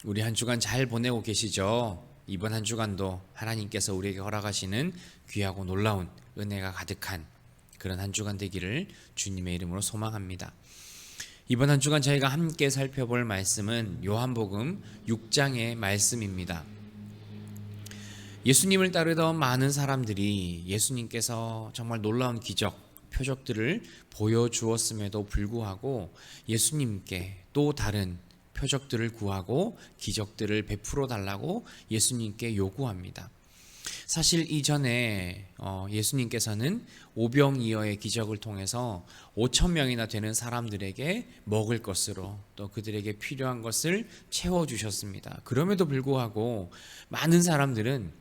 우리 한 주간 잘 보내고 계시죠? 이번 한 주간도 하나님께서 우리에게 허락하시는 귀하고 놀라운 은혜가 가득한 그런 한 주간 되기를 주님의 이름으로 소망합니다. 이번 한 주간 저희가 함께 살펴볼 말씀은 요한복음 6장의 말씀입니다. 예수님을 따르던 많은 사람들이 예수님께서 정말 놀라운 기적, 표적들을 보여주었음에도 불구하고 예수님께 또 다른 표적들을 구하고 기적들을 베풀어 달라고 예수님께 요구합니다. 사실 이전에 예수님께서는 오병이어의 기적을 통해서 5,000명이나 되는 사람들에게 먹을 것으로 또 그들에게 필요한 것을 채워주셨습니다. 그럼에도 불구하고 많은 사람들은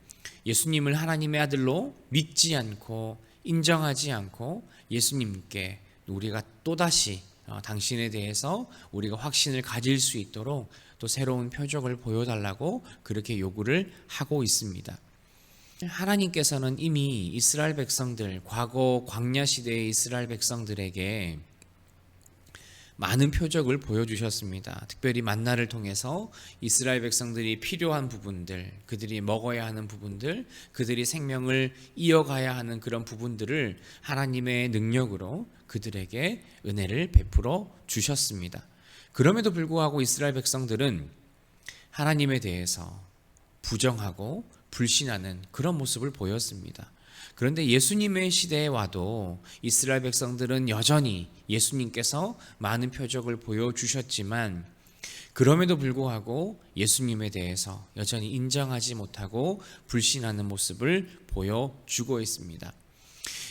예수님을 하나님의 아들로 믿지 않고 인정하지 않고 예수님께 우리가 또다시 당신에 대해서 우리가 확신을 가질 수 있도록 또 새로운 표적을 보여달라고 그렇게 요구를 하고 있습니다. 하나님께서는 이미 이스라엘 백성들, 과거 광야 시대의 이스라엘 백성들에게 많은 표적을 보여주셨습니다. 특별히 만나를 통해서 이스라엘 백성들이 필요한 부분들, 그들이 먹어야 하는 부분들, 그들이 생명을 이어가야 하는 그런 부분들을 하나님의 능력으로 그들에게 은혜를 베풀어 주셨습니다. 그럼에도 불구하고 이스라엘 백성들은 하나님에 대해서 부정하고 불신하는 그런 모습을 보였습니다. 그런데 예수님의 시대에 와도 이스라엘 백성들은 여전히 예수님께서 많은 표적을 보여주셨지만 그럼에도 불구하고 예수님에 대해서 여전히 인정하지 못하고 불신하는 모습을 보여주고 있습니다.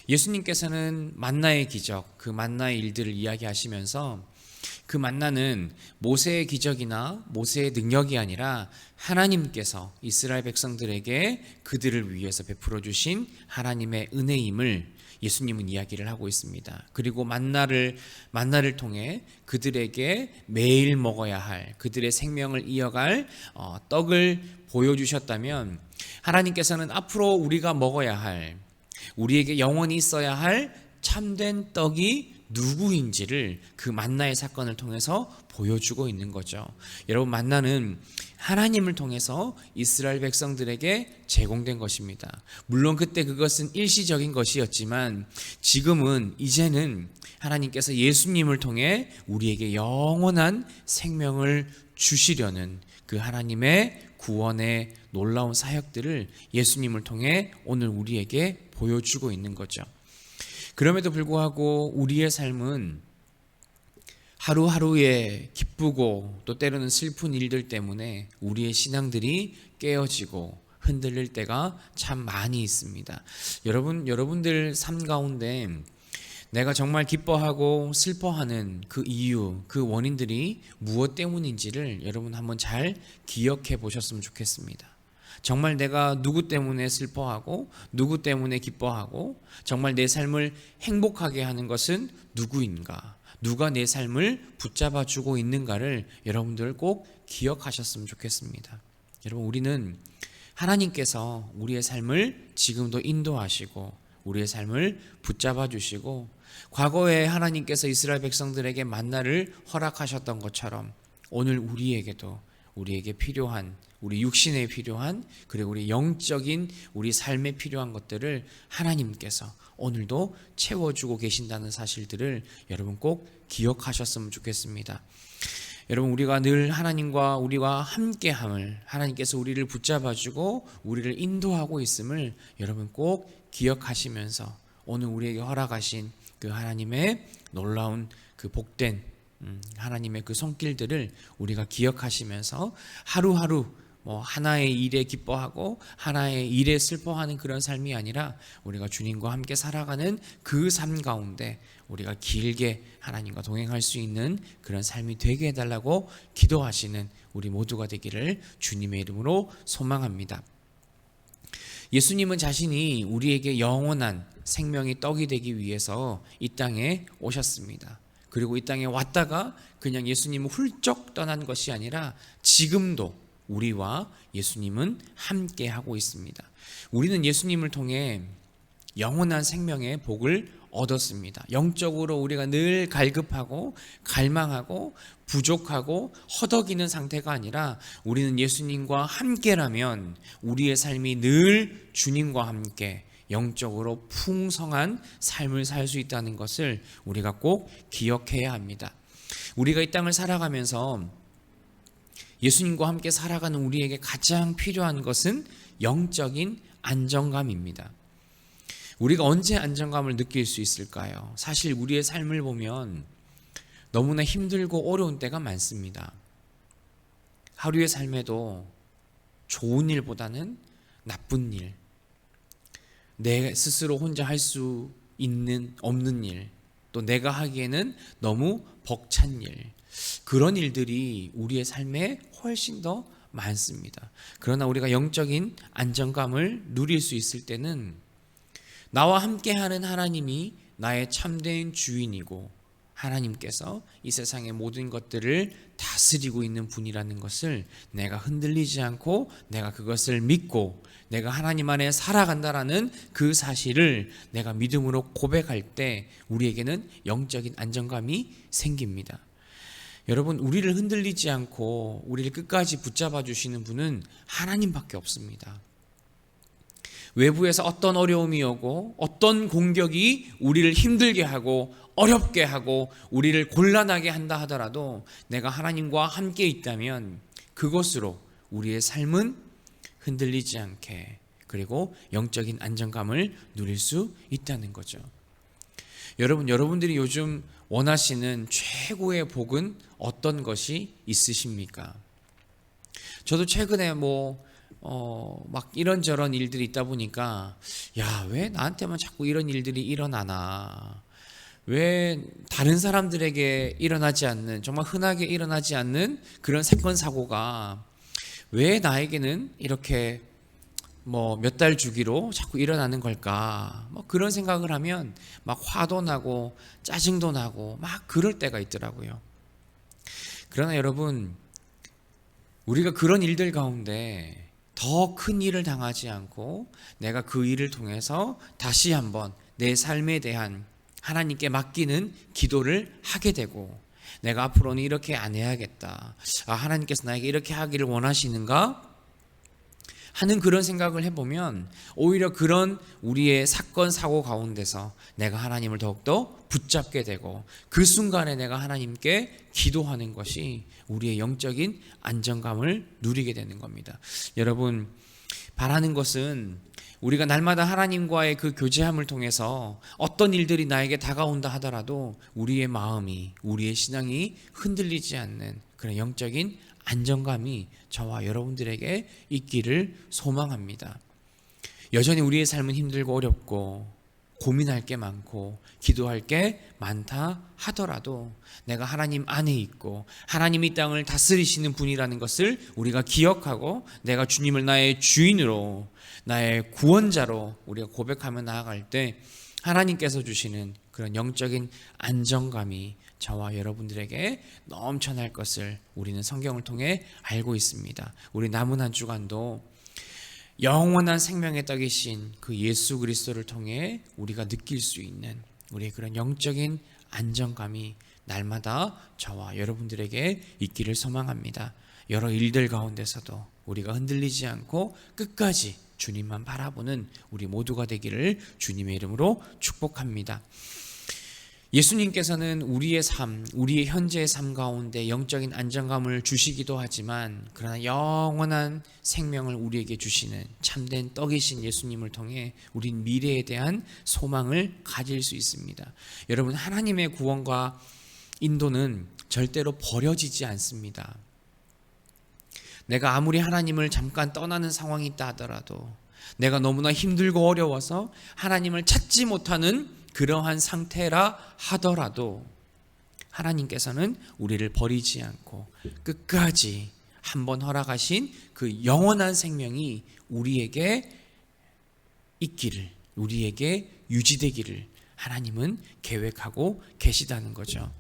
예수님께서는 만나의 기적, 그 만나의 일들을 이야기하시면서 그 만나는 모세의 기적이나 모세의 능력이 아니라 하나님께서 이스라엘 백성들에게 그들을 위해서 베풀어 주신 하나님의 은혜임을 예수님은 이야기를 하고 있습니다. 그리고 만나를 통해 그들에게 매일 먹어야 할, 그들의 생명을 이어갈 떡을 보여주셨다면 하나님께서는 앞으로 우리가 먹어야 할, 우리에게 영원히 있어야 할 참된 떡이 누구인지를 그 만나의 사건을 통해서 보여주고 있는 거죠. 여러분, 만나는 하나님을 통해서 이스라엘 백성들에게 제공된 것입니다. 물론 그때 그것은 일시적인 것이었지만 지금은 이제는 하나님께서 예수님을 통해 우리에게 영원한 생명을 주시려는 그 하나님의 구원의 놀라운 사역들을 예수님을 통해 오늘 우리에게 보여주고 있는 거죠. 그럼에도 불구하고 우리의 삶은 하루하루의 기쁘고 또 때로는 슬픈 일들 때문에 우리의 신앙들이 깨어지고 흔들릴 때가 참 많이 있습니다. 여러분들 삶 가운데 내가 정말 기뻐하고 슬퍼하는 그 이유, 그 원인들이 무엇 때문인지를 여러분 한번 잘 기억해 보셨으면 좋겠습니다. 정말 내가 누구 때문에 슬퍼하고 누구 때문에 기뻐하고 정말 내 삶을 행복하게 하는 것은 누구인가? 누가 내 삶을 붙잡아 주고 있는가를 여러분들 꼭 기억하셨으면 좋겠습니다. 여러분, 우리는 하나님께서 우리의 삶을 지금도 인도하시고 우리의 삶을 붙잡아 주시고 과거에 하나님께서 이스라엘 백성들에게 만나를 허락하셨던 것처럼 오늘 우리에게 필요한, 우리 육신에 필요한, 그리고 우리 영적인 우리 삶에 필요한 것들을 하나님께서 오늘도 채워주고 계신다는 사실들을 여러분 꼭 기억하셨으면 좋겠습니다. 여러분, 우리가 늘 하나님과 우리와 함께함을, 하나님께서 우리를 붙잡아주고 우리를 인도하고 있음을 여러분 꼭 기억하시면서 오늘 우리에게 허락하신 그 하나님의 놀라운 그 복된 하나님의 그 손길들을 우리가 기억하시면서 하루하루 하나의 일에 기뻐하고 하나의 일에 슬퍼하는 그런 삶이 아니라 우리가 주님과 함께 살아가는 그 삶 가운데 우리가 길게 하나님과 동행할 수 있는 그런 삶이 되게 해달라고 기도하시는 우리 모두가 되기를 주님의 이름으로 소망합니다. 예수님은 자신이 우리에게 영원한 생명의 떡이 되기 위해서 이 땅에 오셨습니다. 그리고 이 땅에 왔다가 그냥 예수님은 훌쩍 떠난 것이 아니라 지금도 우리와 예수님은 함께 하고 있습니다. 우리는 예수님을 통해 영원한 생명의 복을 얻었습니다. 영적으로 우리가 늘 갈급하고 갈망하고 부족하고 허덕이는 상태가 아니라 우리는 예수님과 함께라면 우리의 삶이 늘 주님과 함께 영적으로 풍성한 삶을 살 수 있다는 것을 우리가 꼭 기억해야 합니다. 우리가 이 땅을 살아가면서 예수님과 함께 살아가는 우리에게 가장 필요한 것은 영적인 안정감입니다. 우리가 언제 안정감을 느낄 수 있을까요? 사실 우리의 삶을 보면 너무나 힘들고 어려운 때가 많습니다. 하루의 삶에도 좋은 일보다는 나쁜 일, 내 스스로 혼자 할 수 있는 없는 일, 또 내가 하기에는 너무 벅찬 일, 그런 일들이 우리의 삶에 훨씬 더 많습니다. 그러나 우리가 영적인 안정감을 누릴 수 있을 때는 나와 함께하는 하나님이 나의 참된 주인이고 하나님께서 이 세상의 모든 것들을 다스리고 있는 분이라는 것을 내가 흔들리지 않고 내가 그것을 믿고 내가 하나님 안에 살아간다라는 그 사실을 내가 믿음으로 고백할 때 우리에게는 영적인 안정감이 생깁니다. 여러분, 우리를 흔들리지 않고 우리를 끝까지 붙잡아 주시는 분은 하나님밖에 없습니다. 외부에서 어떤 어려움이 오고 어떤 공격이 우리를 힘들게 하고 어렵게 하고 우리를 곤란하게 한다 하더라도 내가 하나님과 함께 있다면 그것으로 우리의 삶은 흔들리지 않게 그리고 영적인 안정감을 누릴 수 있다는 거죠. 여러분들이 요즘 원하시는 최고의 복은 어떤 것이 있으십니까? 저도 최근에 막 이런저런 일들이 있다 보니까 왜 나한테만 자꾸 이런 일들이 일어나나, 왜 다른 사람들에게 일어나지 않는, 정말 흔하게 일어나지 않는 그런 사건 사고가 왜 나에게는 이렇게 몇 달 주기로 자꾸 일어나는 걸까, 그런 생각을 하면 막 화도 나고 짜증도 나고 막 그럴 때가 있더라고요. 그러나 여러분, 우리가 그런 일들 가운데 더 큰 일을 당하지 않고 내가 그 일을 통해서 다시 한번 내 삶에 대한 하나님께 맡기는 기도를 하게 되고 내가 앞으로는 이렇게 안 해야겠다, 하나님께서 나에게 이렇게 하기를 원하시는가 하는 그런 생각을 해보면 오히려 그런 우리의 사건 사고 가운데서 내가 하나님을 더욱더 붙잡게 되고 그 순간에 내가 하나님께 기도하는 것이 우리의 영적인 안정감을 누리게 되는 겁니다. 여러분, 바라는 것은 우리가 날마다 하나님과의 그 교제함을 통해서 어떤 일들이 나에게 다가온다 하더라도 우리의 마음이, 우리의 신앙이 흔들리지 않는 그런 영적인 안정감이 저와 여러분들에게 있기를 소망합니다. 여전히 우리의 삶은 힘들고 어렵고 고민할 게 많고 기도할 게 많다 하더라도 내가 하나님 안에 있고 하나님이 땅을 다스리시는 분이라는 것을 우리가 기억하고 내가 주님을 나의 주인으로, 나의 구원자로 우리가 고백하며 나아갈 때 하나님께서 주시는 그런 영적인 안정감이 저와 여러분들에게 넘쳐날 것을 우리는 성경을 통해 알고 있습니다. 우리 남은 한 주간도 영원한 생명의 떡이신 그 예수 그리스도를 통해 우리가 느낄 수 있는 우리의 그런 영적인 안정감이 날마다 저와 여러분들에게 있기를 소망합니다. 여러 일들 가운데서도 우리가 흔들리지 않고 끝까지 주님만 바라보는 우리 모두가 되기를 주님의 이름으로 축복합니다. 예수님께서는 우리의 삶, 우리의 현재의 삶 가운데 영적인 안정감을 주시기도 하지만 그러나 영원한 생명을 우리에게 주시는 참된 떡이신 예수님을 통해 우린 미래에 대한 소망을 가질 수 있습니다. 여러분, 하나님의 구원과 인도는 절대로 버려지지 않습니다. 내가 아무리 하나님을 잠깐 떠나는 상황이 있다 하더라도, 내가 너무나 힘들고 어려워서 하나님을 찾지 못하는 그러한 상태라 하더라도 하나님께서는 우리를 버리지 않고 끝까지 한번 허락하신 그 영원한 생명이 우리에게 있기를, 우리에게 유지되기를 하나님은 계획하고 계시다는 거죠.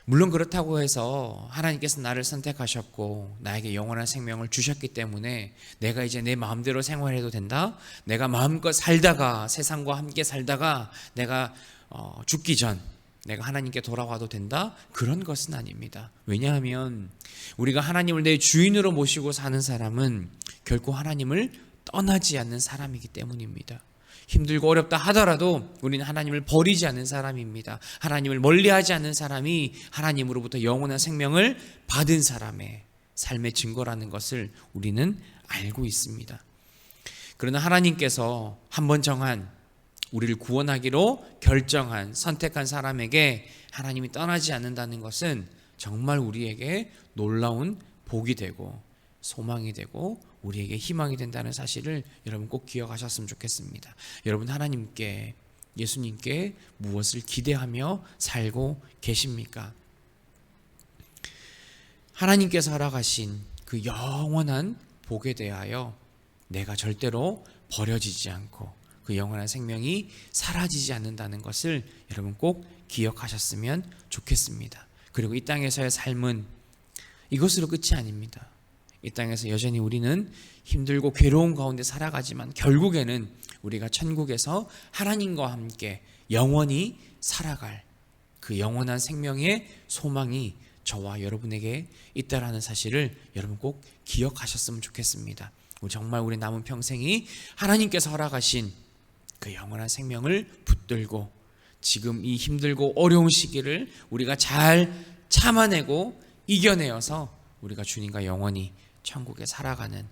물론 그렇다고 해서 하나님께서 나를 선택하셨고 나에게 영원한 생명을 주셨기 때문에 내가 이제 내 마음대로 생활해도 된다? 내가 마음껏 살다가 세상과 함께 살다가 내가 죽기 전 내가 하나님께 돌아와도 된다? 그런 것은 아닙니다. 왜냐하면 우리가 하나님을 내 주인으로 모시고 사는 사람은 결코 하나님을 떠나지 않는 사람이기 때문입니다. 힘들고 어렵다 하더라도 우리는 하나님을 버리지 않는 사람입니다. 하나님을 멀리하지 않는 사람이 하나님으로부터 영원한 생명을 받은 사람의 삶의 증거라는 것을 우리는 알고 있습니다. 그러나 하나님께서 한번 정한 우리를 구원하기로 결정한 선택한 사람에게 하나님이 떠나지 않는다는 것은 정말 우리에게 놀라운 복이 되고 소망이 되고 우리에게 희망이 된다는 사실을 여러분 꼭 기억하셨으면 좋겠습니다. 여러분 하나님께 예수님께 무엇을 기대하며 살고 계십니까? 하나님께서 허락하신 그 영원한 복에 대하여 내가 절대로 버려지지 않고 그 영원한 생명이 사라지지 않는다는 것을 여러분 꼭 기억하셨으면 좋겠습니다. 그리고 이 땅에서의 삶은 이것으로 끝이 아닙니다. 이 땅에서 여전히 우리는 힘들고 괴로운 가운데 살아가지만 결국에는 우리가 천국에서 하나님과 함께 영원히 살아갈 그 영원한 생명의 소망이 저와 여러분에게 있다라는 사실을 여러분 꼭 기억하셨으면 좋겠습니다. 정말 우리 남은 평생이 하나님께서 허락하신 그 영원한 생명을 붙들고 지금 이 힘들고 어려운 시기를 우리가 잘 참아내고 이겨내어서 우리가 주님과 영원히 천국에 살아가는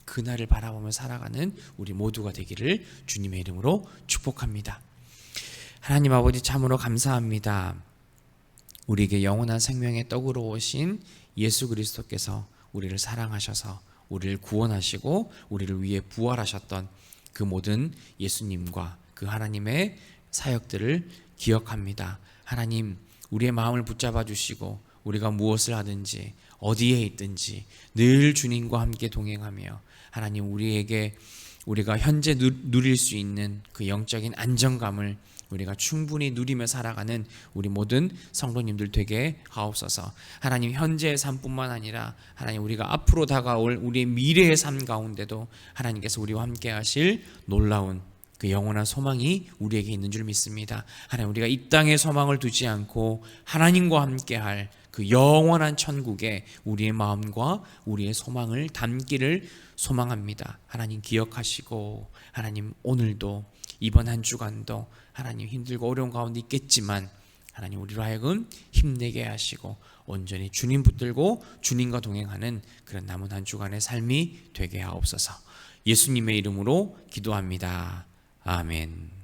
그날을 바라보며 살아가는 우리 모두가 되기를 주님의 이름으로 축복합니다. 하나님 아버지 참으로 감사합니다. 우리에게 영원한 생명의 떡으로 오신 예수 그리스도께서 우리를 사랑하셔서 우리를 구원하시고 우리를 위해 부활하셨던 그 모든 예수님과 그 하나님의 사역들을 기억합니다. 하나님 우리의 마음을 붙잡아 주시고 우리가 무엇을 하든지 어디에 있든지 늘 주님과 함께 동행하며 하나님 우리에게 우리가 현재 누릴 수 있는 그 영적인 안정감을 우리가 충분히 누리며 살아가는 우리 모든 성도님들 되게 하옵소서. 하나님 현재의 삶뿐만 아니라 하나님 우리가 앞으로 다가올 우리의 미래의 삶 가운데도 하나님께서 우리와 함께 하실 놀라운 그 영원한 소망이 우리에게 있는 줄 믿습니다. 하나님 우리가 이 땅에 소망을 두지 않고 하나님과 함께할 그 영원한 천국에 우리의 마음과 우리의 소망을 담기를 소망합니다. 하나님 기억하시고 하나님 오늘도 이번 한 주간도 하나님 힘들고 어려운 가운데 있겠지만 하나님 우리로 하여금 힘내게 하시고 온전히 주님 붙들고 주님과 동행하는 그런 남은 한 주간의 삶이 되게 하옵소서. 예수님의 이름으로 기도합니다. 아멘.